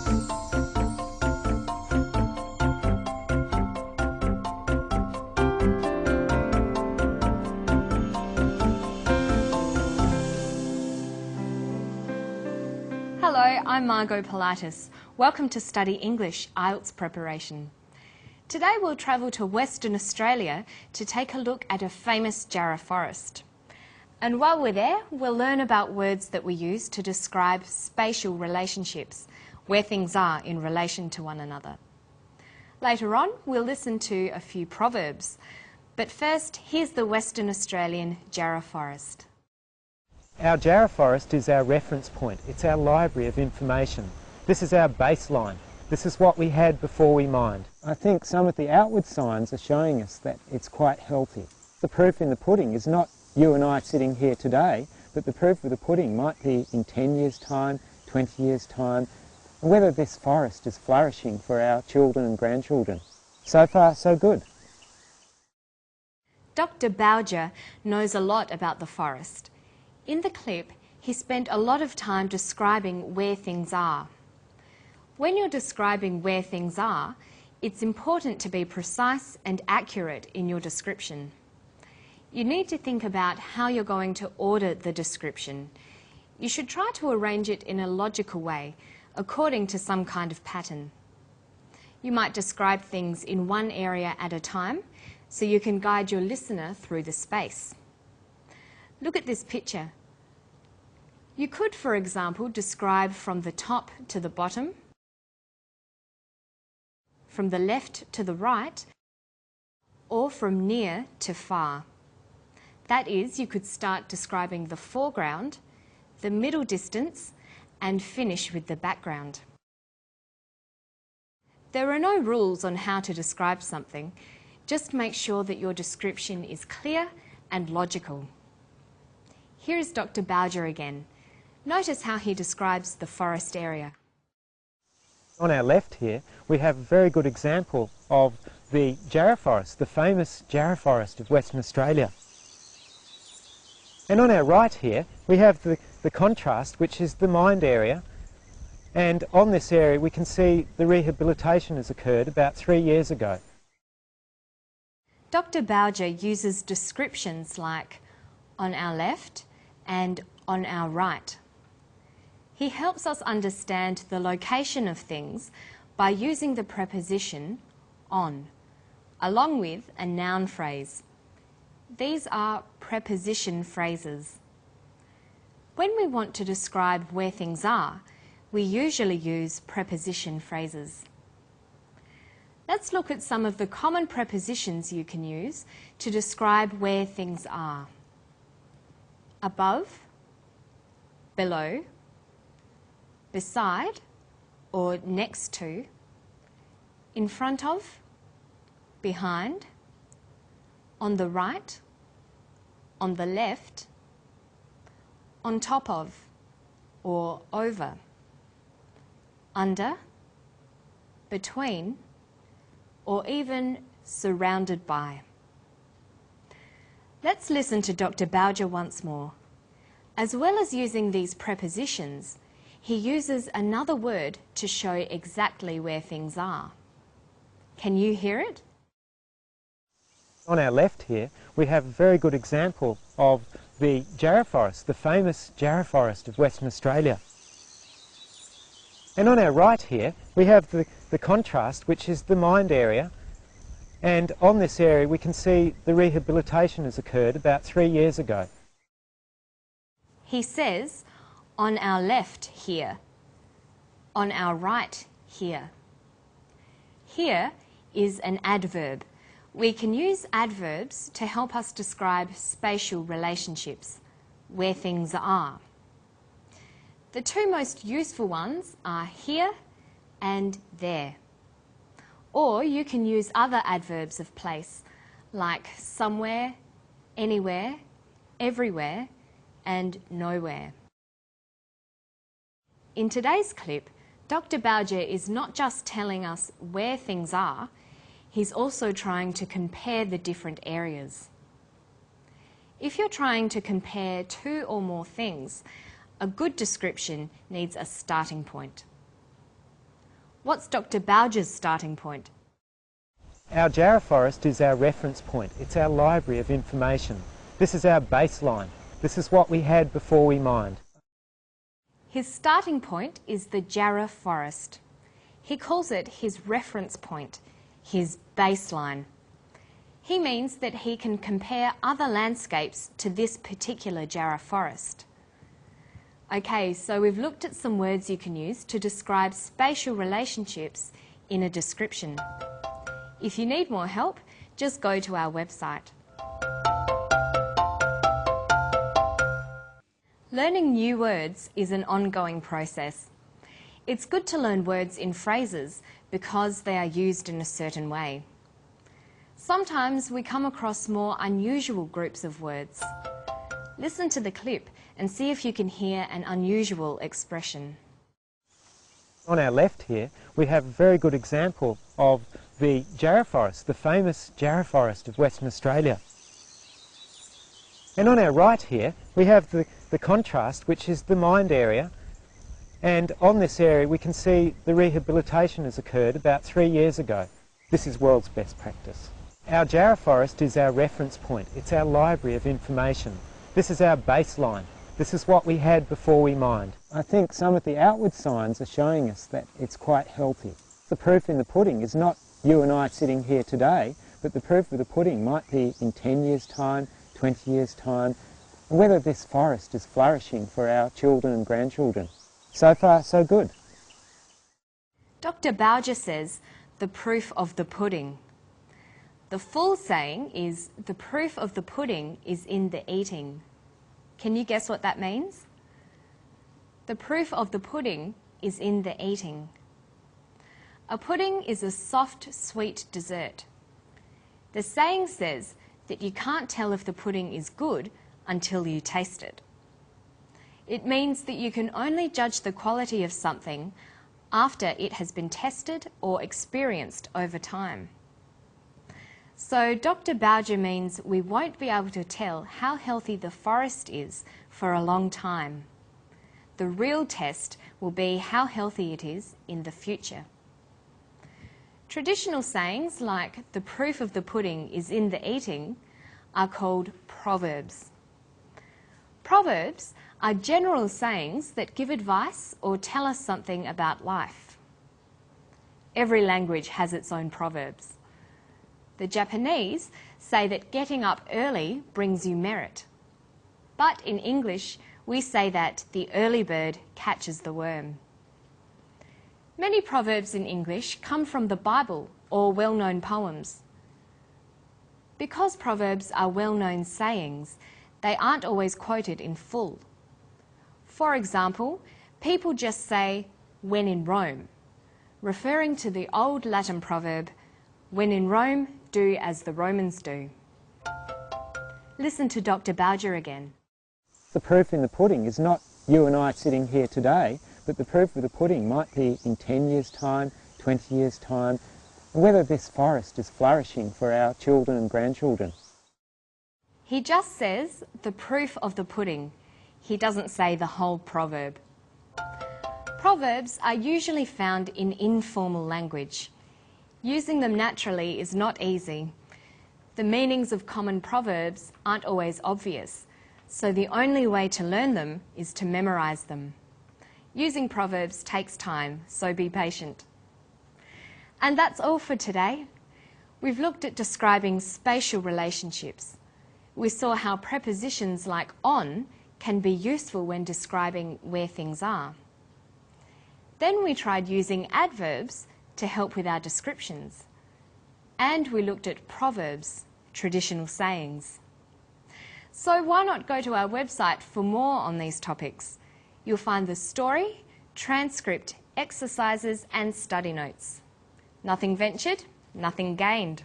Hello, I'm Margot Pilatus. Welcome to Study English IELTS preparation. Today we'll travel to Western Australia to take a look at a famous jarrah forest. And while we're there, we'll learn about words that we use to describe spatial relationships, where things are in relation to one another. Later on, we'll listen to a few proverbs. But first, here's the Western Australian jarrah forest. Our jarrah forest is our reference point. It's our library of information. This is our baseline. This is what we had before we mined. I think some of the outward signs are showing us that it's quite healthy. The proof in the pudding is not you and I sitting here today, but the proof of the pudding might be in 10 years' time, 20 years' time, and whether this forest is flourishing for our children and grandchildren. So far, so good. Dr. Bowger knows a lot about the forest. In the clip, he spent a lot of time describing where things are. When you're describing where things are, it's important to be precise and accurate in your description. You need to think about how you're going to order the description. You should try to arrange it in a logical way, according to some kind of pattern. You might describe things in one area at a time, so you can guide your listener through the space. Look at this picture. You could, for example, describe from the top to the bottom, from the left to the right, or from near to far. That is, you could start describing the foreground, the middle distance, and finish with the background. There are no rules on how to describe something. Just make sure that your description is clear and logical. Here is Dr. Bowger again. Notice how he describes the forest area. On our left here, we have a very good example of the jarrah forest, the famous jarrah forest of Western Australia. And on our right here, we have the contrast, which is the mined area. And on this area, we can see the rehabilitation has occurred about 3 years ago. Dr. Bowger uses descriptions like on our left and on our right. He helps us understand the location of things by using the preposition on, along with a noun phrase. These are preposition phrases. When we want to describe where things are, we usually use preposition phrases. Let's look at some of the common prepositions you can use to describe where things are. Above, below, beside or next to, in front of, behind, on the right, on the left, on top of or over, under, between, or even surrounded by. Let's listen to Dr. Bowger once more. As well as using these prepositions, he uses another word to show exactly where things are. Can you hear it? On our left here, we have a very good example of the jarrah forest, the famous jarrah forest of Western Australia. And on our right here, we have the contrast, which is the mined area. And on this area, we can see the rehabilitation has occurred about 3 years ago. He says, on our left here, on our right here. Here is an adverb. We can use adverbs to help us describe spatial relationships, where things are. The two most useful ones are here and there. Or you can use other adverbs of place, like somewhere, anywhere, everywhere, and nowhere. In today's clip, Dr. Bowger is not just telling us where things are, he's also trying to compare the different areas. If you're trying to compare two or more things, a good description needs a starting point. What's Dr. Bowger's starting point? Our Jarrah Forest is our reference point. It's our library of information. This is our baseline. This is what we had before we mined. His starting point is the Jarrah Forest. He calls it his reference point, his baseline. He means that he can compare other landscapes to this particular Jarrah Forest. Okay, so we've looked at some words you can use to describe spatial relationships in a description. If you need more help, just go to our website. Learning new words is an ongoing process. It's good to learn words in phrases because they are used in a certain way. Sometimes we come across more unusual groups of words. Listen to the clip and see if you can hear an unusual expression. On our left here, we have a very good example of the Jarrah Forest, the famous Jarrah Forest of Western Australia. And on our right here, we have the contrast, which is the mined area. And on this area, we can see the rehabilitation has occurred about 3 years ago. This is world's best practice. Our Jarrah Forest is our reference point. It's our library of information. This is our baseline. This is what we had before we mined. I think some of the outward signs are showing us that it's quite healthy. The proof in the pudding is not you and I sitting here today, but the proof of the pudding might be in 10 years' time, 20 years' time, and whether this forest is flourishing for our children and grandchildren. So far, so good. Dr. Bowger says, the proof of the pudding. The full saying is, the proof of the pudding is in the eating. Can you guess what that means? The proof of the pudding is in the eating. A pudding is a soft, sweet dessert. The saying says that you can't tell if the pudding is good until you taste it. It means that you can only judge the quality of something after it has been tested or experienced over time. So Dr. Bowger means we won't be able to tell how healthy the forest is for a long time. The real test will be how healthy it is in the future. Traditional sayings like the proof of the pudding is in the eating are called proverbs. Proverbs are general sayings that give advice or tell us something about life. Every language has its own proverbs. The Japanese say that getting up early brings you merit. But in English, we say that the early bird catches the worm. Many proverbs in English come from the Bible or well-known poems. Because proverbs are well-known sayings, they aren't always quoted in full. For example, people just say, when in Rome, referring to the old Latin proverb, when in Rome, do as the Romans do. Listen to Dr. Bowger again. The proof in the pudding is not you and I sitting here today, but the proof of the pudding might be in 10 years' time, 20 years' time, and whether this forest is flourishing for our children and grandchildren. He just says the proof of the pudding. He doesn't say the whole proverb. Proverbs are usually found in informal language. Using them naturally is not easy. The meanings of common proverbs aren't always obvious, so the only way to learn them is to memorize them. Using proverbs takes time, so be patient. And that's all for today. We've looked at describing spatial relationships. We saw how prepositions like on can be useful when describing where things are. Then we tried using adverbs to help with our descriptions. And we looked at proverbs, traditional sayings. So why not go to our website for more on these topics? You'll find the story, transcript, exercises and study notes. Nothing ventured, nothing gained.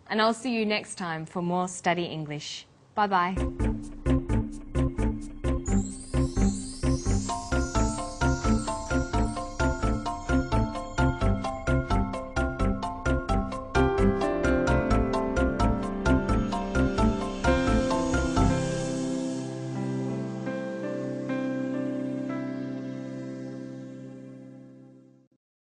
And I'll see you next time for more Study English. Bye-bye.